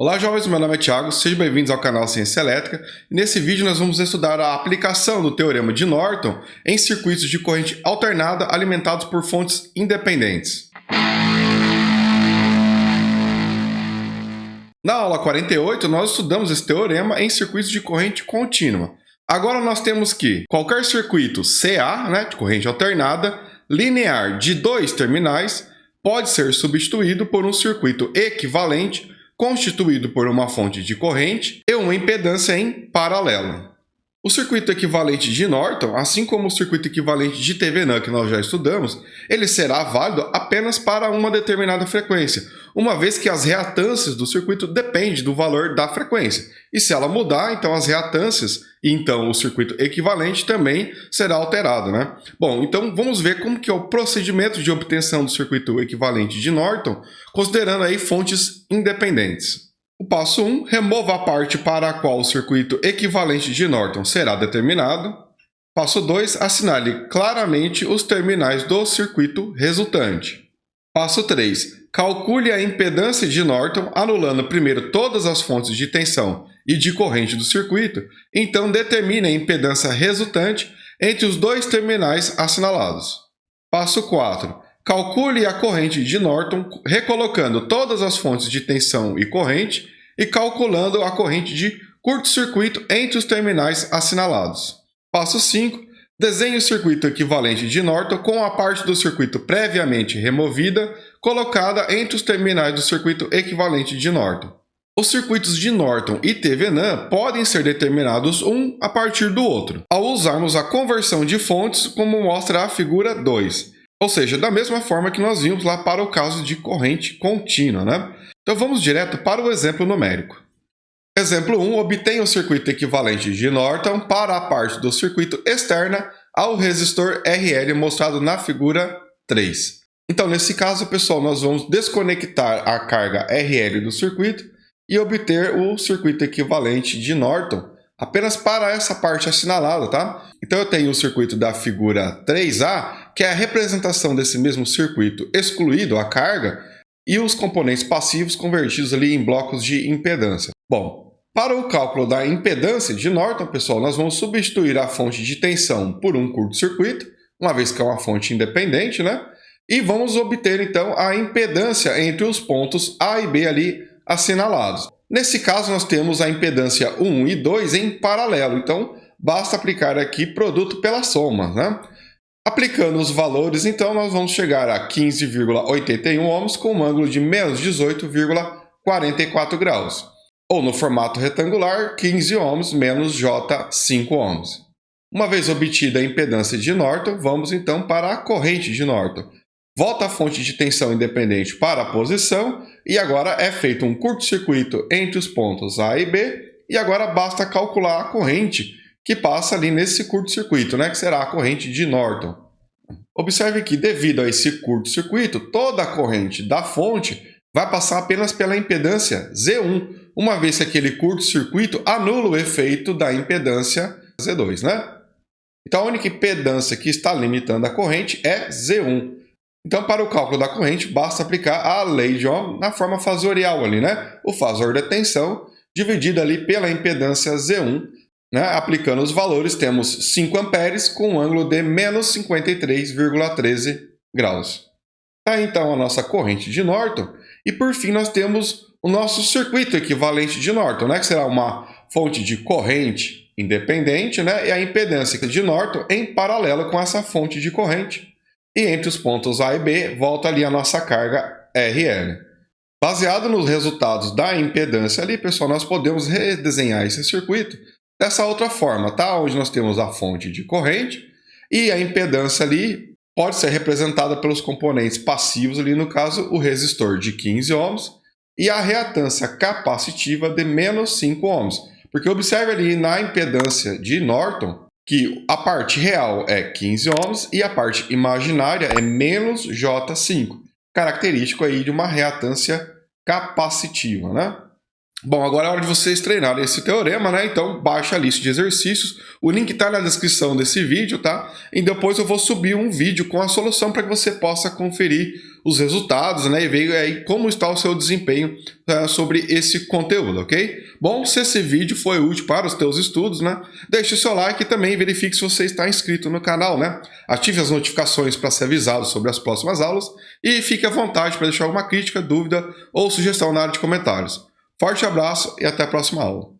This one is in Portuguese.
Olá jovens, meu nome é Thiago, sejam bem-vindos ao canal Ciência Elétrica e nesse vídeo nós vamos estudar a aplicação do Teorema de Norton em circuitos de corrente alternada alimentados por fontes independentes. Na aula 48 nós estudamos esse teorema em circuitos de corrente contínua. Agora nós temos que qualquer circuito CA, de corrente alternada, linear de dois terminais, pode ser substituído por um circuito equivalente constituído por uma fonte de corrente e uma impedância em paralelo. O circuito equivalente de Norton, assim como o circuito equivalente de Thevenin que nós já estudamos, ele será válido apenas para uma determinada frequência, uma vez que as reatâncias do circuito dependem do valor da frequência. E se ela mudar, então as reatâncias e então o circuito equivalente também será alterado, Bom, então vamos ver como que é o procedimento de obtenção do circuito equivalente de Norton, considerando aí fontes independentes. O passo 1, remova a parte para a qual o circuito equivalente de Norton será determinado. Passo 2, assinale claramente os terminais do circuito resultante. Passo 3, calcule a impedância de Norton, anulando primeiro todas as fontes de tensão e de corrente do circuito, então determine a impedância resultante entre os dois terminais assinalados. Passo 4, calcule a corrente de Norton recolocando todas as fontes de tensão e corrente e calculando a corrente de curto-circuito entre os terminais assinalados. Passo 5, desenhe o circuito equivalente de Norton com a parte do circuito previamente removida colocada entre os terminais do circuito equivalente de Norton. Os circuitos de Norton e Thevenin podem ser determinados um a partir do outro, ao usarmos a conversão de fontes como mostra a figura 2. Ou seja, da mesma forma que nós vimos lá para o caso de corrente contínua, Então vamos direto para o exemplo numérico. Exemplo 1, obtenha o circuito equivalente de Norton para a parte do circuito externa ao resistor RL mostrado na figura 3. Então nesse caso, pessoal, nós vamos desconectar a carga RL do circuito e obter o circuito equivalente de Norton apenas para essa parte assinalada, Então eu tenho o circuito da figura 3A, que é a representação desse mesmo circuito excluído a carga e os componentes passivos convertidos ali em blocos de impedância. Bom, para o cálculo da impedância de Norton, pessoal, nós vamos substituir a fonte de tensão por um curto-circuito, uma vez que é uma fonte independente, E vamos obter então a impedância entre os pontos A e B ali assinalados. Nesse caso, nós temos a impedância 1 e 2 em paralelo, então basta aplicar aqui produto pela soma, Aplicando os valores, então, nós vamos chegar a 15,81 ohms com um ângulo de menos 18,44 graus. Ou no formato retangular, 15 ohms menos J 5 ohms. Uma vez obtida a impedância de Norton, vamos então para a corrente de Norton. Volta a fonte de tensão independente para a posição e agora é feito um curto-circuito entre os pontos A e B e agora basta calcular a corrente que passa ali nesse curto-circuito, que será a corrente de Norton. Observe que devido a esse curto-circuito, toda a corrente da fonte vai passar apenas pela impedância Z1, uma vez que aquele curto-circuito anula o efeito da impedância Z2, Então a única impedância que está limitando a corrente é Z1. Então, para o cálculo da corrente, basta aplicar a lei de Ohm na forma fasorial ali, O fasor da tensão dividido ali pela impedância Z1, Aplicando os valores, temos 5 amperes com um ângulo de menos 53,13 graus. Tá então a nossa corrente de Norton. E por fim, nós temos o nosso circuito equivalente de Norton, que será uma fonte de corrente independente, e a impedância de Norton em paralelo com essa fonte de corrente. E entre os pontos A e B, volta ali a nossa carga RL. Baseado nos resultados da impedância ali, pessoal, nós podemos redesenhar esse circuito dessa outra forma, Onde nós temos a fonte de corrente e a impedância ali pode ser representada pelos componentes passivos ali, no caso, o resistor de 15 ohms e a reatância capacitiva de menos 5 ohms. Porque observe ali na impedância de Norton que a parte real é 15 ohms e a parte imaginária é menos J5, característico aí de uma reatância capacitiva, Bom, agora é hora de vocês treinarem esse teorema, né? Então baixa a lista de exercícios, o link está na descrição desse vídeo, tá? E depois eu vou subir um vídeo com a solução para que você possa conferir os resultados, né? E ver aí como está o seu desempenho sobre esse conteúdo, ok? Bom, se esse vídeo foi útil para os teus estudos, né? Deixe o seu like e também verifique se você está inscrito no canal, né? Ative as notificações para ser avisado sobre as próximas aulas e fique à vontade para deixar alguma crítica, dúvida ou sugestão na área de comentários. Forte abraço e até a próxima aula.